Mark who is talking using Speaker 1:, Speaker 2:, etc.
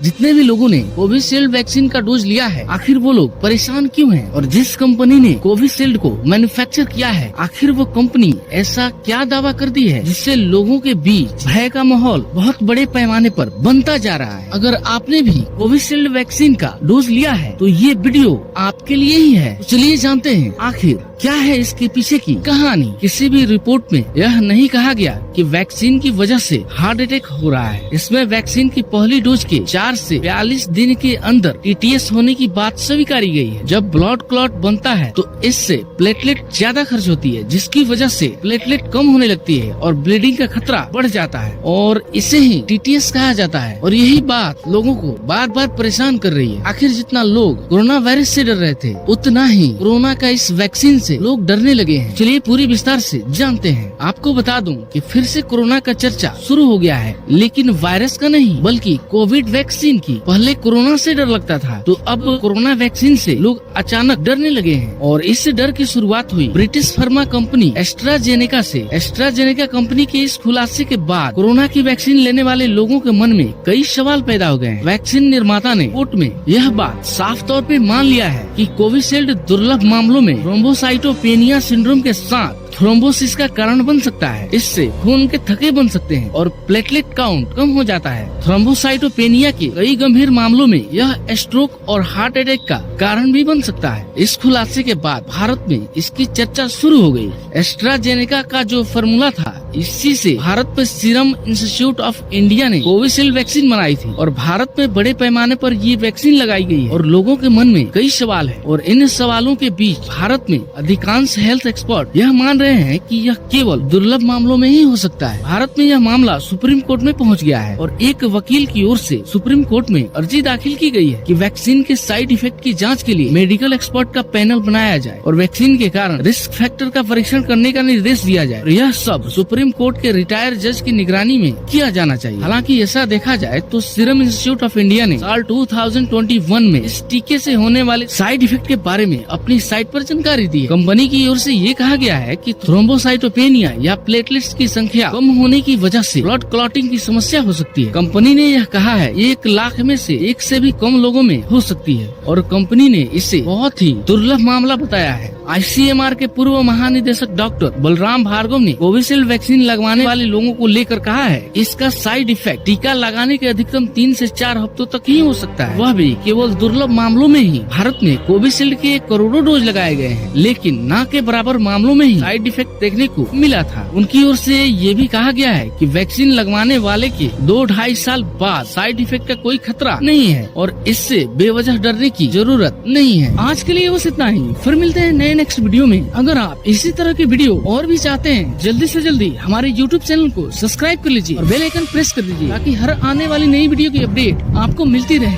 Speaker 1: जितने भी लोगों ने कोविशील्ड वैक्सीन का डोज लिया है, आखिर वो लोग परेशान क्यों हैं? और जिस कंपनी ने कोविशील्ड को मैन्युफैक्चर किया है, आखिर वो कंपनी ऐसा क्या दावा करती है जिससे लोगों के बीच भय का माहौल बहुत बड़े पैमाने पर बनता जा रहा है। अगर आपने भी कोविशील्ड वैक्सीन का डोज लिया है तो ये वीडियो आपके लिए ही है। तो चलिए जानते हैं आखिर क्या है इसके पीछे की कहानी। किसी भी रिपोर्ट में यह नहीं कहा गया कि वैक्सीन की वजह से हार्ट अटैक हो रहा है। इसमें वैक्सीन की पहली डोज के 4 से 42 दिन के अंदर टीटीएस होने की बात स्वीकारी गई है। जब ब्लड क्लॉट बनता है तो इससे प्लेटलेट ज्यादा खर्च होती है, जिसकी वजह से प्लेटलेट कम होने लगती है और ब्लीडिंग का खतरा बढ़ जाता है और इसे ही टीटीएस कहा जाता है। और यही बात लोगों को बार बार परेशान कर रही है। आखिर जितना लोग कोरोना वायरस से डर रहे थे, उतना ही कोरोना का इस वैक्सीन से लोग डरने लगे हैं। चलिए पूरी विस्तार से जानते हैं। आपको बता दूं कि फिर से कोरोना का चर्चा शुरू हो गया है, लेकिन वायरस का नहीं बल्कि कोविड वैक्सीन की। पहले कोरोना से डर लगता था, तो अब कोरोना वैक्सीन से लोग अचानक डरने लगे हैं और इस डर की शुरुआत हुई ब्रिटिश फार्मा कंपनी एस्ट्राजेनेका से। एस्ट्राजेनेका कंपनी के इस खुलासे के बाद कोरोना की वैक्सीन लेने वाले लोगों के मन में कई सवाल पैदा हो गए। वैक्सीन निर्माता ने कोर्ट में यह बात साफ तौर पे मान लिया है कि कोविशील्ड दुर्लभ मामलों में थ्रोम्बोसाइटोपेनिया सिंड्रोम के साथ थ्रोम्बोसिस का कारण बन सकता है। इससे खून के थक्के बन सकते हैं और प्लेटलेट काउंट कम हो जाता है। थ्रोम्बोसाइटोपेनिया के कई गंभीर मामलों में यह स्ट्रोक और हार्ट अटैक का कारण भी बन सकता है। इस खुलासे के बाद भारत में इसकी चर्चा शुरू हो गई। एस्ट्राजेनेका का जो फार्मूला था, इसी से भारत में सीरम इंस्टीट्यूट ऑफ इंडिया ने कोविशील्ड वैक्सीन बनाई थी और भारत में बड़े पैमाने पर ये वैक्सीन लगाई गई है और लोगों के मन में कई सवाल है। और इन सवालों के बीच भारत में अधिकांश हेल्थ एक्सपर्ट यह मान रहे हैं कि यह केवल दुर्लभ मामलों में ही हो सकता है। भारत में यह मामला सुप्रीम कोर्ट में पहुंच गया है और एक वकील की ओर से सुप्रीम कोर्ट में अर्जी दाखिल की गई है कि वैक्सीन के साइड इफेक्ट की जांच के लिए मेडिकल एक्सपर्ट का पैनल बनाया जाए और वैक्सीन के कारण रिस्क फैक्टर का परीक्षण करने का निर्देश दिया जाए। और यह सब सुप्रीम कोर्ट के रिटायर्ड जज की निगरानी में किया जाना चाहिए। हालांकि ऐसा देखा जाए तो सीरम इंस्टीट्यूट ऑफ इंडिया ने साल 2021 में इस टीके से होने वाले साइड इफेक्ट के बारे में अपनी साइट पर जानकारी दी है। कंपनी की ओर से ये कहा गया है कि थ्रोम्बोसाइटोपेनिया या प्लेटलेट्स की संख्या कम होने की वजह से ब्लड क्लॉटिंग की समस्या हो सकती है। कंपनी ने यह कहा है 1 लाख में से 1 से भी कम लोगों में हो सकती है और कंपनी ने इसे बहुत ही दुर्लभ मामला बताया है। आईसीएमआर के पूर्व महानिदेशक डॉक्टर बलराम भार्गव ने कोविशील्ड वैक्सीन लगवाने वाले लोगों को लेकर कहा है इसका साइड इफेक्ट टीका लगाने के अधिकतम 3 से 4 हफ्तों तक ही हो सकता है, वह भी केवल दुर्लभ मामलों में ही। भारत में कोविशील्ड के करोड़ों डोज लगाए गए हैं, लेकिन न के बराबर मामलों में ही साइड इफेक्ट देखने को मिला था। उनकी ओर से ये भी कहा गया है कि वैक्सीन लगवाने वाले के 2-2.5 साल बाद साइड इफेक्ट का कोई खतरा नहीं है और इससे बेवजह डरने की जरूरत नहीं है। आज के लिए बस इतना ही, फिर मिलते हैं नए नेक्स्ट वीडियो में। अगर आप इसी तरह की वीडियो और भी चाहते हैं, जल्दी से जल्दी हमारे YouTube चैनल को सब्सक्राइब कर लीजिए और बेल आइकन प्रेस कर दीजिए ताकि हर आने वाली नई वीडियो की अपडेट आपको मिलती रहे।